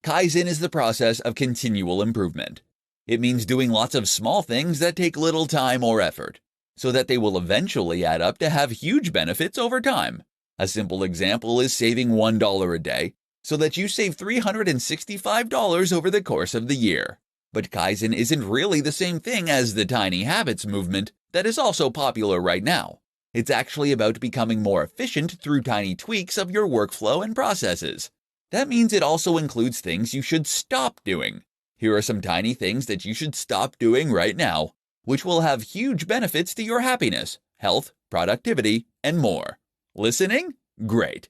Kaizen is the process of continual improvement. It means doing lots of small things that take little time or effort, so that they will eventually add up to have huge benefits over time. A simple example is saving $1 a day, so that you save $365 over the course of the year. But Kaizen isn't really the same thing as the tiny habits movement that is also popular right now. It's actually about becoming more efficient through tiny tweaks of your workflow and processes. That means it also includes things you should stop doing. Here are some tiny things that you should stop doing right now, which will have huge benefits to your happiness, health, productivity, and more. Listening? Great.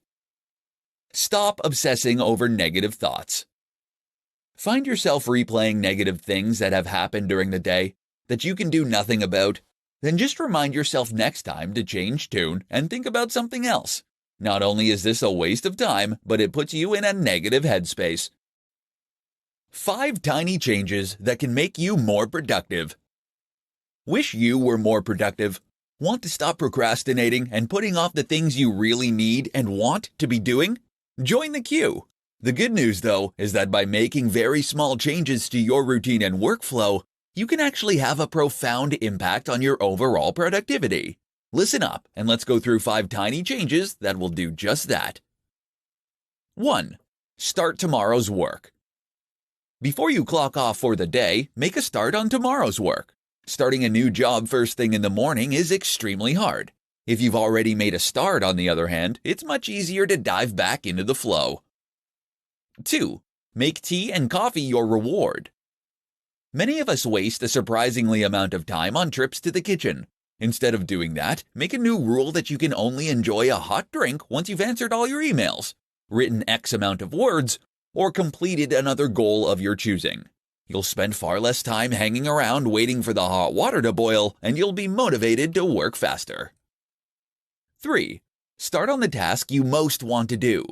Stop obsessing over negative thoughts. Find yourself replaying negative things that have happened during the day that you can do nothing about. Then just remind yourself next time to change tune and think about something else. Not only is this a waste of time, but it puts you in a negative headspace. 5 tiny changes that can make you more productive. Wish you were more productive? Want to stop procrastinating and putting off the things you really need and want to be doing? Join the queue. The good news, though, is that by making very small changes to your routine and workflow, you can actually have a profound impact on your overall productivity. Listen up, and let's go through 5 tiny changes that will do just that. 1. Start tomorrow's work. Before you clock off for the day, make a start on tomorrow's work. Starting a new job first thing in the morning is extremely hard. If you've already made a start, on the other hand, it's much easier to dive back into the flow. 2. Make tea and coffee your reward. Many of us waste a surprisingly amount of time on trips to the kitchen. Instead of doing that, make a new rule that you can only enjoy a hot drink once you've answered all your emails, written X amount of words, or completed another goal of your choosing. You'll spend far less time hanging around waiting for the hot water to boil, and you'll be motivated to work faster. 3. Start on the task you most want to do.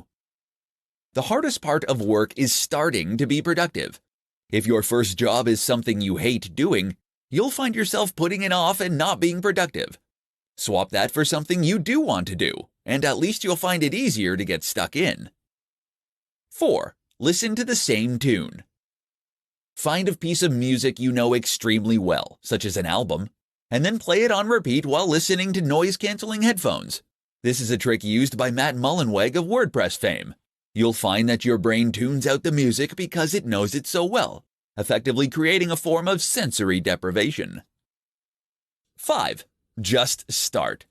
The hardest part of work is starting to be productive. If your first job is something you hate doing, you'll find yourself putting it off and not being productive. Swap that for something you do want to do, and at least you'll find it easier to get stuck in. 4. Listen to the same tune. Find a piece of music you know extremely well, such as an album, and then play it on repeat while listening to noise-canceling headphones. This is a trick used by Matt Mullenweg of WordPress fame. You'll find that your brain tunes out the music because it knows it so well, effectively creating a form of sensory deprivation. 5. Just start.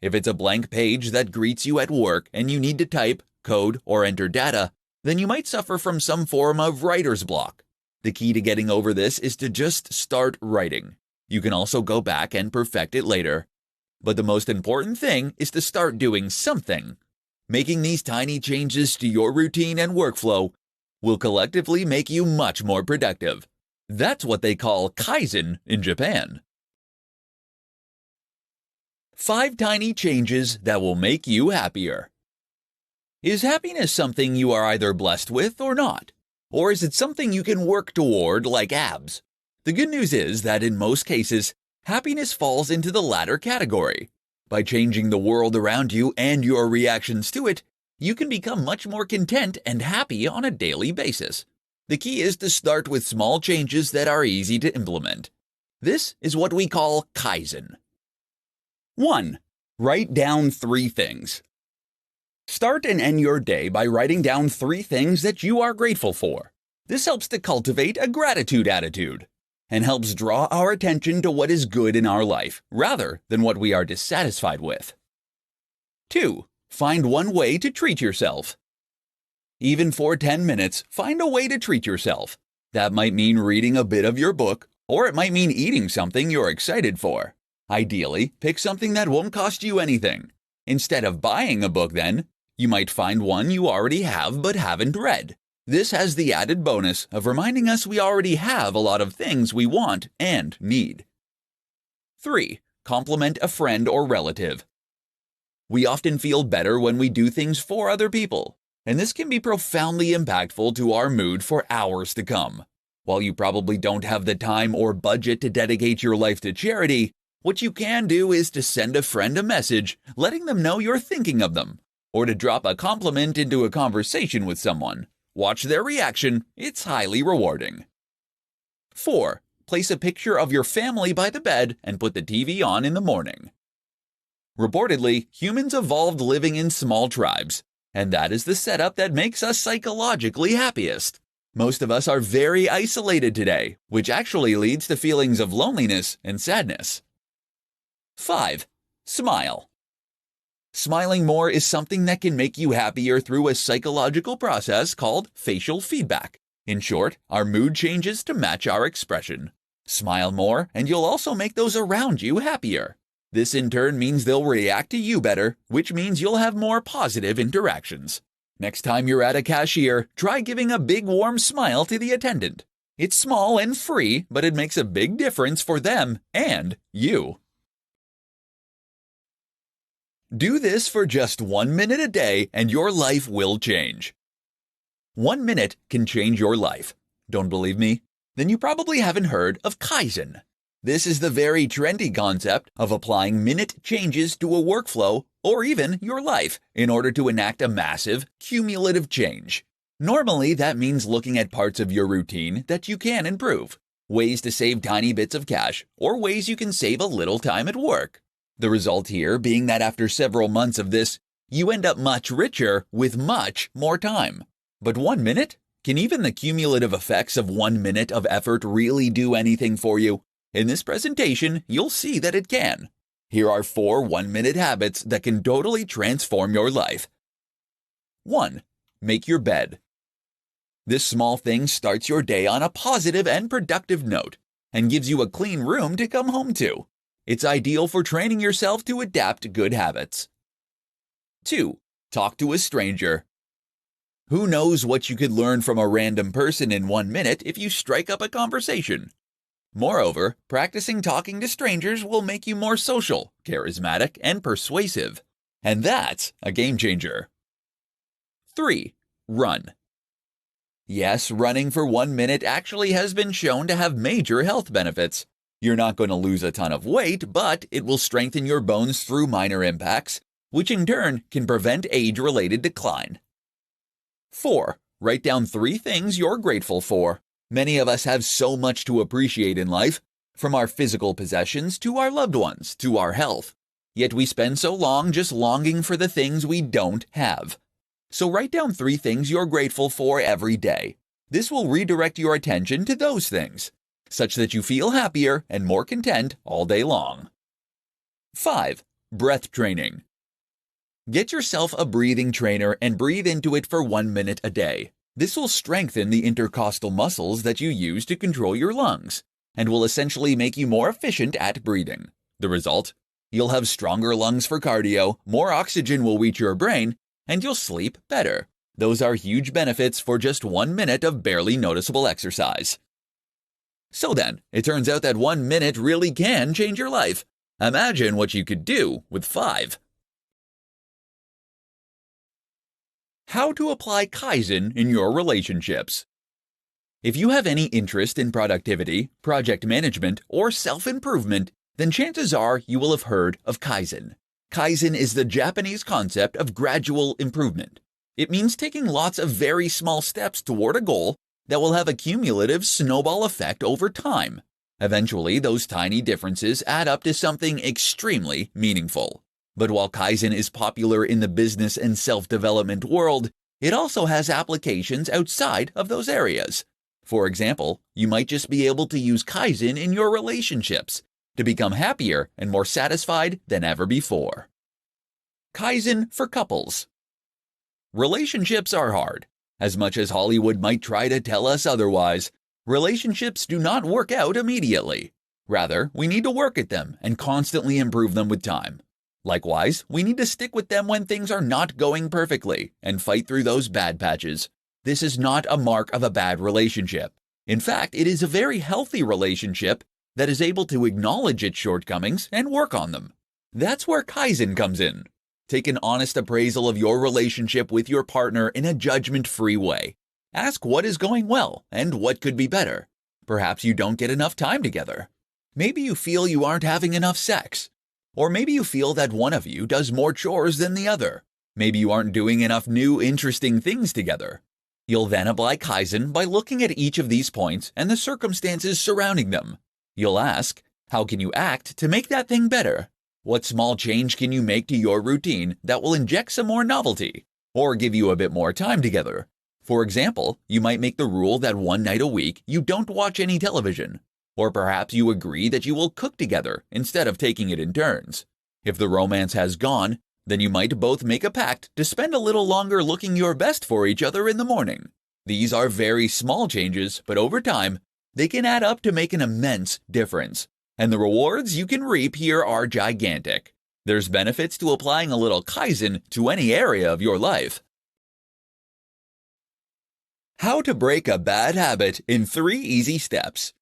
If it's a blank page that greets you at work and you need to type, code, or enter data, then you might suffer from some form of writer's block. The key to getting over this is to just start writing. You can also go back and perfect it later. But the most important thing is to start doing something. Making these tiny changes to your routine and workflow will collectively make you much more productive. That's what they call Kaizen in Japan. 5 tiny changes that will make you happier. Is happiness something you are either blessed with or not? Or is it something you can work toward like abs? The good news is that in most cases, happiness falls into the latter category. By changing the world around you and your reactions to it, you can become much more content and happy on a daily basis. The key is to start with small changes that are easy to implement. This is what we call Kaizen. 1. Write down 3 things. Start and end your day by writing down 3 things that you are grateful for. This helps to cultivate a gratitude attitude and helps draw our attention to what is good in our life rather than what we are dissatisfied with. 2. Find one way to treat yourself. Even for 10 minutes, find a way to treat yourself. That might mean reading a bit of your book, or it might mean eating something you're excited for. Ideally, pick something that won't cost you anything. Instead of buying a book then, you might find one you already have but haven't read. This has the added bonus of reminding us we already have a lot of things we want and need. 3. Compliment a friend or relative. We often feel better when we do things for other people, and this can be profoundly impactful to our mood for hours to come. While you probably don't have the time or budget to dedicate your life to charity, what you can do is to send a friend a message letting them know you're thinking of them, or to drop a compliment into a conversation with someone. Watch their reaction. It's highly rewarding. 4. Place a picture of your family by the bed and put the TV on in the morning. Reportedly, humans evolved living in small tribes, and that is the setup that makes us psychologically happiest. Most of us are very isolated today, which actually leads to feelings of loneliness and sadness. 5. Smile. Smiling more is something that can make you happier through a psychological process called facial feedback. In short, our mood changes to match our expression. Smile more, and you'll also make those around you happier. This in turn means they'll react to you better, which means you'll have more positive interactions. Next time you're at a cashier, try giving a big warm smile to the attendant. It's small and free, but it makes a big difference for them and you. Do this for just 1 minute a day and your life will change. 1 minute can change your life. Don't believe me? Then you probably haven't heard of Kaizen. This is the very trendy concept of applying minute changes to a workflow or even your life in order to enact a massive, cumulative change. Normally, that means looking at parts of your routine that you can improve, ways to save tiny bits of cash, or ways you can save a little time at work. The result here being that after several months of this, you end up much richer with much more time. But 1 minute? Can even the cumulative effects of 1 minute of effort really do anything for you? In this presentation, you'll see that it can. Here are 4 1-minute habits that can totally transform your life. 1. Make your bed. This small thing starts your day on a positive and productive note and gives you a clean room to come home to. It's ideal for training yourself to adapt good habits. 2. Talk to a stranger. Who knows what you could learn from a random person in 1 minute if you strike up a conversation? Moreover, practicing talking to strangers will make you more social, charismatic, and persuasive. And that's a game changer. 3. Run. Yes, running for 1 minute actually has been shown to have major health benefits. You're not going to lose a ton of weight, but it will strengthen your bones through minor impacts, which in turn can prevent age-related decline. 4. Write down 3 things you're grateful for. Many of us have so much to appreciate in life, from our physical possessions to our loved ones to our health. Yet we spend so long just longing for the things we don't have. So write down 3 things you're grateful for every day. This will redirect your attention to those things, such that you feel happier and more content all day long. 5. Breath training. Get yourself a breathing trainer and breathe into it for 1 minute a day. This will strengthen the intercostal muscles that you use to control your lungs and will essentially make you more efficient at breathing. The result? You'll have stronger lungs for cardio, more oxygen will reach your brain, and you'll sleep better. Those are huge benefits for just 1 minute of barely noticeable exercise. So then, it turns out that 1 minute really can change your life. Imagine what you could do with 5. How to apply Kaizen in your relationships. If you have any interest in productivity, project management, or self-improvement, then chances are you will have heard of Kaizen. Kaizen is the Japanese concept of gradual improvement. It means taking lots of very small steps toward a goal that will have a cumulative snowball effect over time. Eventually, those tiny differences add up to something extremely meaningful. But while Kaizen is popular in the business and self-development world, it also has applications outside of those areas. For example, you might just be able to use Kaizen in your relationships to become happier and more satisfied than ever before. Kaizen for couples. Relationships are hard. As much as Hollywood might try to tell us otherwise, relationships do not work out immediately. Rather, we need to work at them and constantly improve them with time. Likewise, we need to stick with them when things are not going perfectly and fight through those bad patches. This is not a mark of a bad relationship. In fact, it is a very healthy relationship that is able to acknowledge its shortcomings and work on them. That's where Kaizen comes in. Take an honest appraisal of your relationship with your partner in a judgment-free way. Ask what is going well and what could be better. Perhaps you don't get enough time together. Maybe you feel you aren't having enough sex. Or maybe you feel that one of you does more chores than the other. Maybe you aren't doing enough new, interesting things together. You'll then apply Kaizen by looking at each of these points and the circumstances surrounding them. You'll ask, how can you act to make that thing better? What small change can you make to your routine that will inject some more novelty or give you a bit more time together? For example, you might make the rule that one night a week you don't watch any television. Or perhaps you agree that you will cook together instead of taking it in turns. If the romance has gone, then you might both make a pact to spend a little longer looking your best for each other in the morning. These are very small changes, but over time, they can add up to make an immense difference. And the rewards you can reap here are gigantic. There's benefits to applying a little Kaizen to any area of your life. How to break a bad habit in 3 easy steps.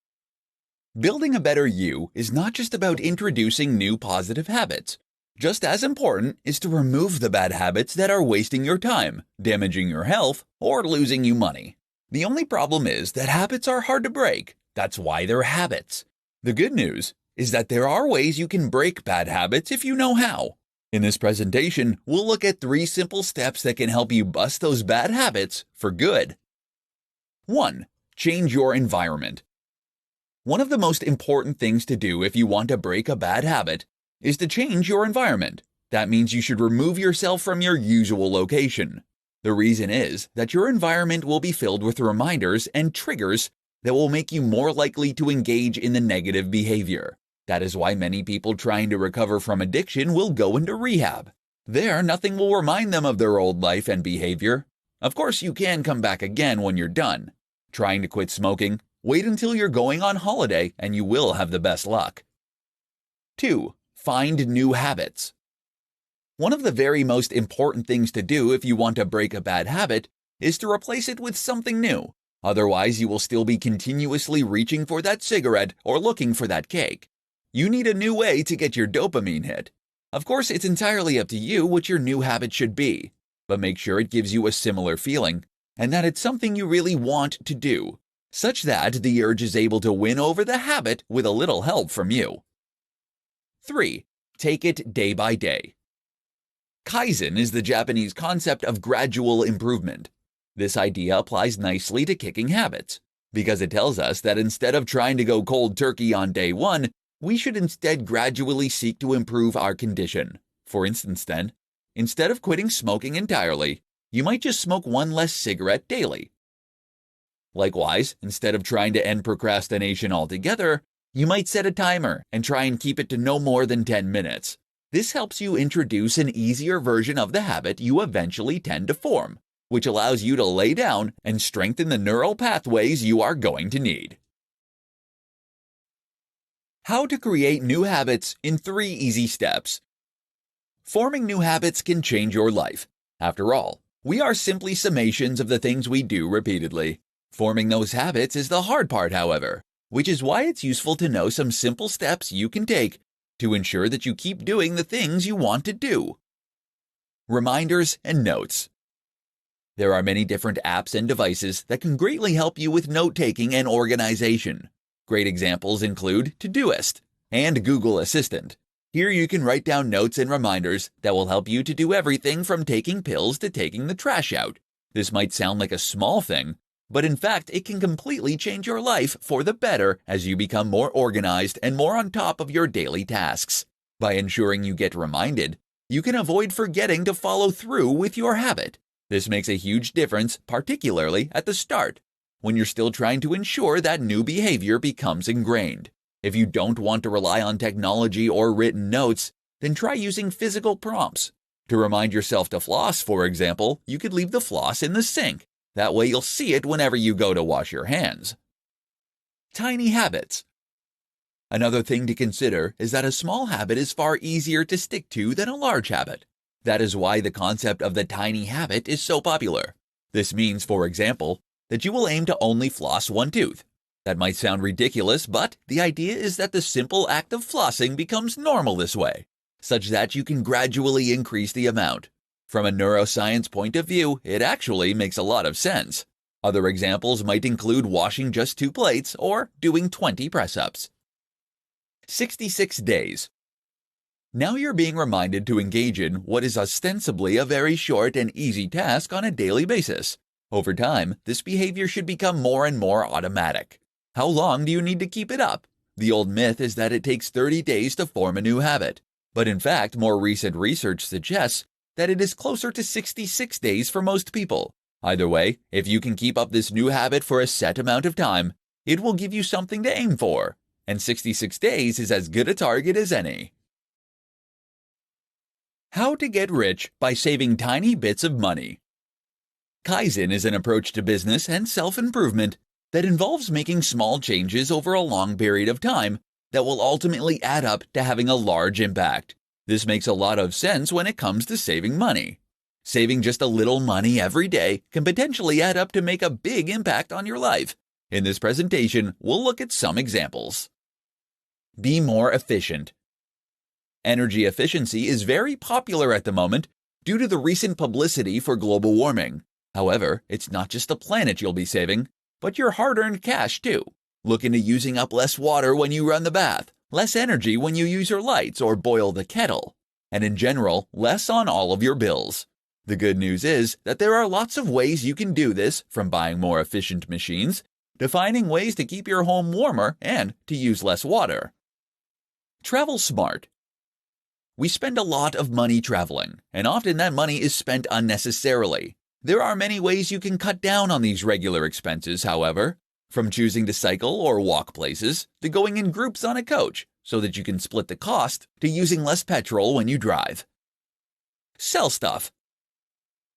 Building a better you is not just about introducing new positive habits. Just as important is to remove the bad habits that are wasting your time, damaging your health, or losing you money. The only problem is that habits are hard to break. That's why they're habits. The good news is that there are ways you can break bad habits if you know how. In this presentation, we'll look at 3 simple steps that can help you bust those bad habits for good. 1. Change your environment. One of the most important things to do if you want to break a bad habit is to change your environment. That means you should remove yourself from your usual location. The reason is that your environment will be filled with reminders and triggers that will make you more likely to engage in the negative behavior. That is why many people trying to recover from addiction will go into rehab. There, nothing will remind them of their old life and behavior. Of course, you can come back again when you're done. Trying to quit smoking? Wait until you're going on holiday and you will have the best luck. 2. Find new habits. One of the very most important things to do if you want to break a bad habit is to replace it with something new. Otherwise, you will still be continuously reaching for that cigarette or looking for that cake. You need a new way to get your dopamine hit. Of course, it's entirely up to you what your new habit should be, but make sure it gives you a similar feeling and that it's something you really want to do, such that the urge is able to win over the habit with a little help from you. 3. Take it day by day. Kaizen is the Japanese concept of gradual improvement. This idea applies nicely to kicking habits, because it tells us that instead of trying to go cold turkey on day 1, we should instead gradually seek to improve our condition. For instance then, instead of quitting smoking entirely, you might just smoke 1 less cigarette daily. Likewise, instead of trying to end procrastination altogether, you might set a timer and try and keep it to no more than 10 minutes. This helps you introduce an easier version of the habit you eventually tend to form, which allows you to lay down and strengthen the neural pathways you are going to need. How to create new habits in 3 easy steps. Forming new habits can change your life. After all, we are simply summations of the things we do repeatedly. Forming those habits is the hard part, however, which is why it's useful to know some simple steps you can take to ensure that you keep doing the things you want to do. Reminders and notes. There are many different apps and devices that can greatly help you with note-taking and organization. Great examples include Todoist and Google Assistant. Here you can write down notes and reminders that will help you to do everything from taking pills to taking the trash out. This might sound like a small thing, but in fact it can completely change your life for the better as you become more organized and more on top of your daily tasks. By ensuring you get reminded, you can avoid forgetting to follow through with your habit. This makes a huge difference, particularly at the start, when you're still trying to ensure that new behavior becomes ingrained. If you don't want to rely on technology or written notes, then try using physical prompts. To remind yourself to floss, for example, you could leave the floss in the sink. That way you'll see it whenever you go to wash your hands. Tiny habits. Another thing to consider is that a small habit is far easier to stick to than a large habit. That is why the concept of the tiny habit is so popular. This means, for example, that you will aim to only floss 1 tooth. That might sound ridiculous, but the idea is that the simple act of flossing becomes normal this way, such that you can gradually increase the amount. From a neuroscience point of view, it actually makes a lot of sense. Other examples might include washing just 2 plates or doing 20 press-ups. 66 days. Now you're being reminded to engage in what is ostensibly a very short and easy task on a daily basis. Over time, this behavior should become more and more automatic. How long do you need to keep it up? The old myth is that it takes 30 days to form a new habit. But in fact, more recent research suggests that it is closer to 66 days for most people. Either way, if you can keep up this new habit for a set amount of time, it will give you something to aim for. And 66 days is as good a target as any. How to get rich by saving tiny bits of money. Kaizen is an approach to business and self-improvement that involves making small changes over a long period of time that will ultimately add up to having a large impact. This makes a lot of sense when it comes to saving money. Saving just a little money every day can potentially add up to make a big impact on your life. In this presentation, we'll look at some examples. Be more efficient. Energy efficiency is very popular at the moment due to the recent publicity for global warming. However, it's not just the planet you'll be saving, but your hard-earned cash too. Look into using up less water when you run the bath, less energy when you use your lights or boil the kettle, and in general, less on all of your bills. The good news is that there are lots of ways you can do this, from buying more efficient machines to finding ways to keep your home warmer and to use less water. Travel smart. We spend a lot of money traveling, and often that money is spent unnecessarily. There are many ways you can cut down on these regular expenses, however, from choosing to cycle or walk places to going in groups on a coach so that you can split the cost to using less petrol when you drive. Sell stuff.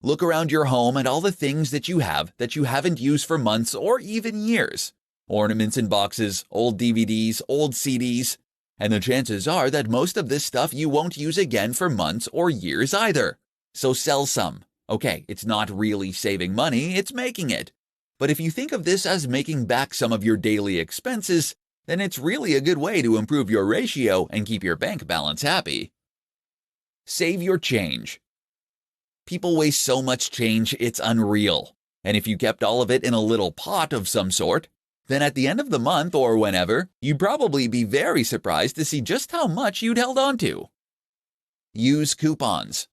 Look around your home at all the things that you have that you haven't used for months or even years. Ornaments in boxes, old DVDs, old CDs, and the chances are that most of this stuff you won't use again for months or years either. So sell some. Okay, it's not really saving money, it's making it. But if you think of this as making back some of your daily expenses, then it's really a good way to improve your ratio and keep your bank balance happy. Save your change. People waste so much change, it's unreal. And if you kept all of it in a little pot of some sort, then at the end of the month or whenever, you'd probably be very surprised to see just how much you'd held on to. Use coupons.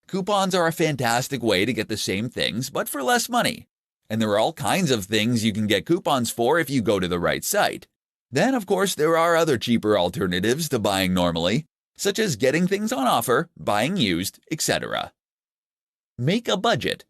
Coupons are a fantastic way to get the same things, but for less money. And there are all kinds of things you can get coupons for if you go to the right site. Then, of course, there are other cheaper alternatives to buying normally, such as getting things on offer, buying used, etc. Make a budget.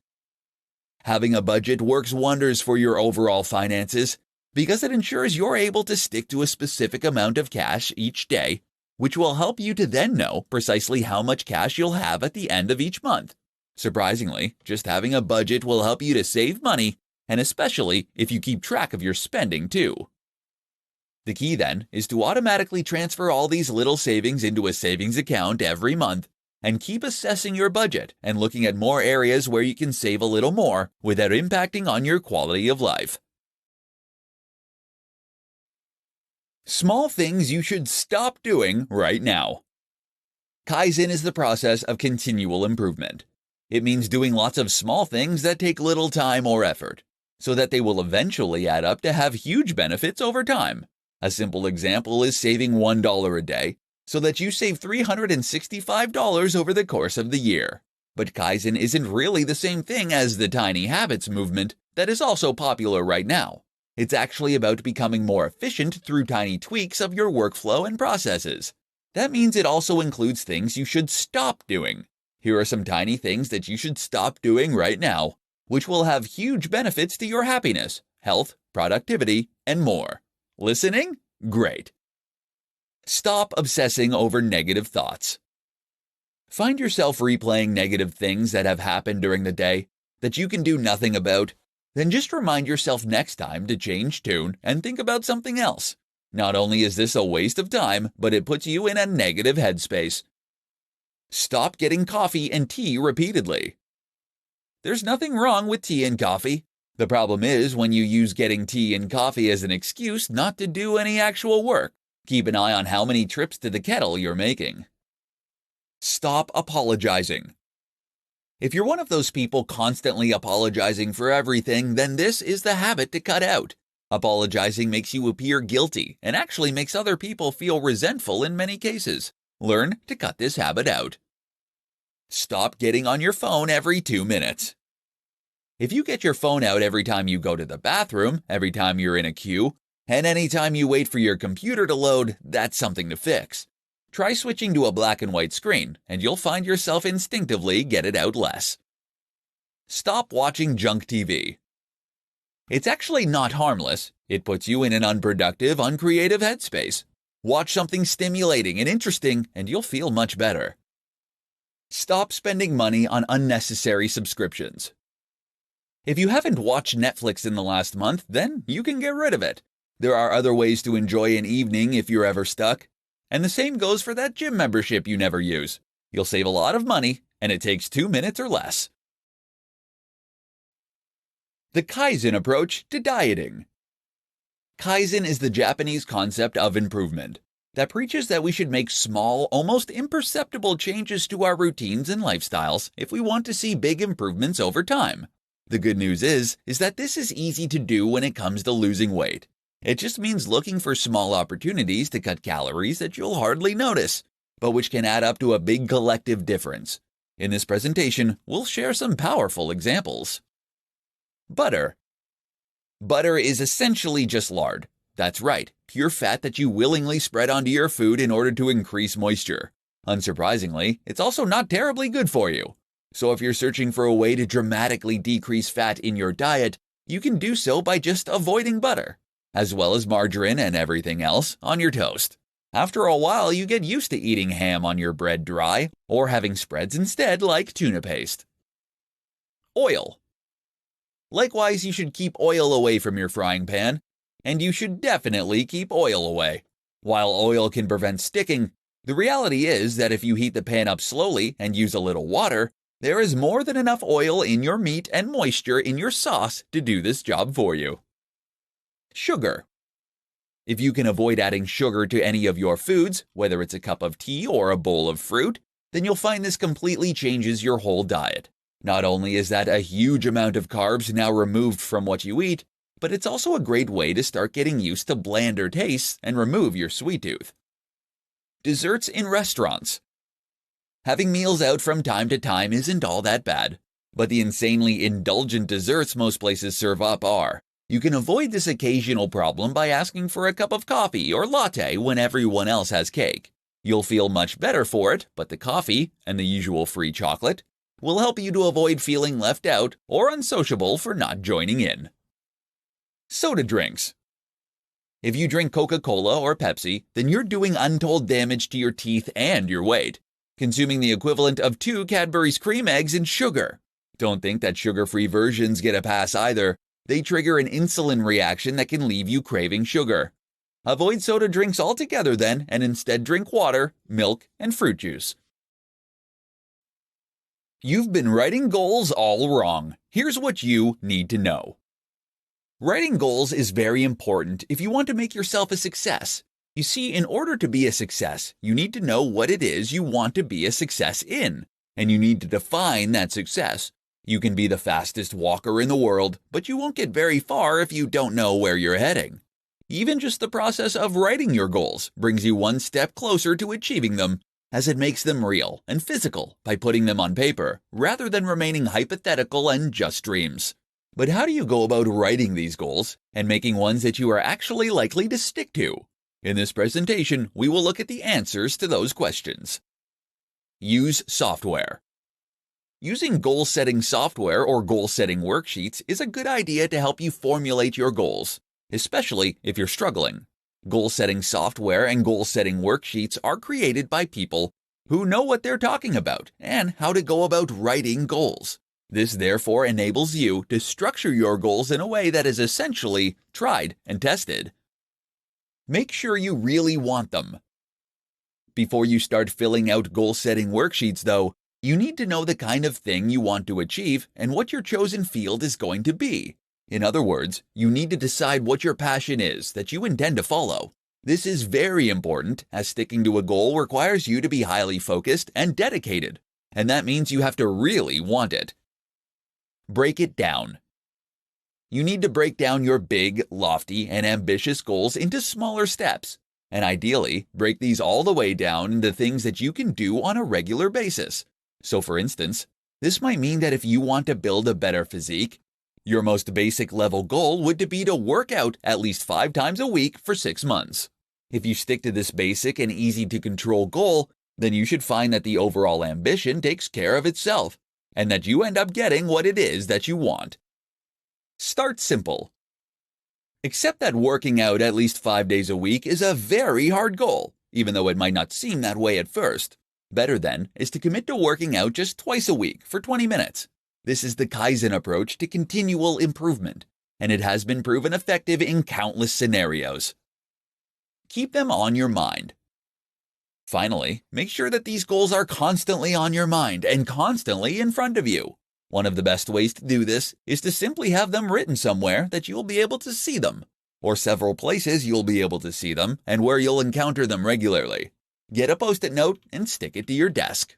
Having a budget works wonders for your overall finances because it ensures you're able to stick to a specific amount of cash each day, which will help you to then know precisely how much cash you'll have at the end of each month. Surprisingly, just having a budget will help you to save money, and especially if you keep track of your spending too. The key then is to automatically transfer all these little savings into a savings account every month and keep assessing your budget and looking at more areas where you can save a little more without impacting on your quality of life. Small things you should stop doing right now. Kaizen is the process of continual improvement. It means doing lots of small things that take little time or effort, so that they will eventually add up to have huge benefits over time. A simple example is saving $1 a day, so that you save $365 over the course of the year. But Kaizen isn't really the same thing as the tiny habits movement that is also popular right now. It's actually about becoming more efficient through tiny tweaks of your workflow and processes. That means it also includes things you should stop doing. Here are some tiny things that you should stop doing right now, which will have huge benefits to your happiness, health, productivity, and more. Listening? Great. Stop obsessing over negative thoughts. Find yourself replaying negative things that have happened during the day that you can do nothing about. Then just remind yourself next time to change tune and think about something else. Not only is this a waste of time, but it puts you in a negative headspace. Stop getting coffee and tea repeatedly. There's nothing wrong with tea and coffee. The problem is when you use getting tea and coffee as an excuse not to do any actual work. Keep an eye on how many trips to the kettle you're making. Stop apologizing. If you're one of those people constantly apologizing for everything, then this is the habit to cut out. Apologizing makes you appear guilty and actually makes other people feel resentful in many cases. Learn to cut this habit out. Stop getting on your phone every 2 minutes. If you get your phone out every time you go to the bathroom, every time you're in a queue, and any time you wait for your computer to load, that's something to fix. Try switching to a black and white screen, and you'll find yourself instinctively get it out less. Stop watching junk TV. It's actually not harmless. It puts you in an unproductive, uncreative headspace. Watch something stimulating and interesting, and you'll feel much better. Stop spending money on unnecessary subscriptions. If you haven't watched Netflix in the last month, then you can get rid of it. There are other ways to enjoy an evening if you're ever stuck. And the same goes for that gym membership you never use. You'll save a lot of money, and it takes 2 minutes or less. The Kaizen approach to dieting. Kaizen is the Japanese concept of improvement that preaches that we should make small, almost imperceptible changes to our routines and lifestyles if we want to see big improvements over time. The good news is that this is easy to do when it comes to losing weight. It just means looking for small opportunities to cut calories that you'll hardly notice, but which can add up to a big collective difference. In this presentation, we'll share some powerful examples. Butter. Butter is essentially just lard. That's right, pure fat that you willingly spread onto your food in order to increase moisture. Unsurprisingly, it's also not terribly good for you. So if you're searching for a way to dramatically decrease fat in your diet, you can do so by just avoiding butter, as well as margarine and everything else on your toast. After a while, you get used to eating ham on your bread dry, or having spreads instead like tuna paste. Oil. Likewise, you should keep oil away from your frying pan, and you should definitely keep oil away. While oil can prevent sticking, the reality is that if you heat the pan up slowly and use a little water, there is more than enough oil in your meat and moisture in your sauce to do this job for you. Sugar. If you can avoid adding sugar to any of your foods, whether it's a cup of tea or a bowl of fruit, then you'll find this completely changes your whole diet. Not only is that a huge amount of carbs now removed from what you eat, but it's also a great way to start getting used to blander tastes and remove your sweet tooth. Desserts in restaurants. Having meals out from time to time isn't all that bad, but the insanely indulgent desserts most places serve up are. You can avoid this occasional problem by asking for a cup of coffee or latte when everyone else has cake. You'll feel much better for it, but the coffee and the usual free chocolate will help you to avoid feeling left out or unsociable for not joining in. Soda drinks. If you drink Coca-Cola or Pepsi, then you're doing untold damage to your teeth and your weight, consuming the equivalent of 2 Cadbury's cream eggs in sugar. Don't think that sugar-free versions get a pass either. They trigger an insulin reaction that can leave you craving sugar. Avoid soda drinks altogether then, and instead drink water, milk, and fruit juice. You've been writing goals all wrong. Here's what you need to know. Writing goals is very important if you want to make yourself a success. You see, in order to be a success, you need to know what it is you want to be a success in, and you need to define that success. You can be the fastest walker in the world, but you won't get very far if you don't know where you're heading. Even just the process of writing your goals brings you one step closer to achieving them, as it makes them real and physical by putting them on paper, rather than remaining hypothetical and just dreams. But how do you go about writing these goals and making ones that you are actually likely to stick to? In this presentation, we will look at the answers to those questions. Use software. Using goal-setting software or goal-setting worksheets is a good idea to help you formulate your goals, especially if you're struggling. Goal-setting software and goal-setting worksheets are created by people who know what they're talking about and how to go about writing goals. This therefore enables you to structure your goals in a way that is essentially tried and tested. Make sure you really want them. Before you start filling out goal-setting worksheets, though, you need to know the kind of thing you want to achieve and what your chosen field is going to be. In other words, you need to decide what your passion is that you intend to follow. This is very important, as sticking to a goal requires you to be highly focused and dedicated, and that means you have to really want it. Break it down. You need to break down your big, lofty, and ambitious goals into smaller steps, and ideally, break these all the way down into things that you can do on a regular basis. So for instance, this might mean that if you want to build a better physique, Your most basic level goal would be to work out at least 5 times a week for 6 months. If you stick to this basic and easy to control goal, then you should find that the overall ambition takes care of itself, and that you end up getting what it is that you want. Start simple. Accept that working out at least 5 days a week is a very hard goal, even though it might not seem that way at first. Better then is to commit to working out just twice a week for 20 minutes. This is the Kaizen approach to continual improvement, and it has been proven effective in countless scenarios. Keep them on your mind. Finally, make sure that these goals are constantly on your mind and constantly in front of you. One of the best ways to do this is to simply have them written somewhere that you'll be able to see them, or several places you'll be able to see them and where you'll encounter them regularly. Get a Post-it note and stick it to your desk.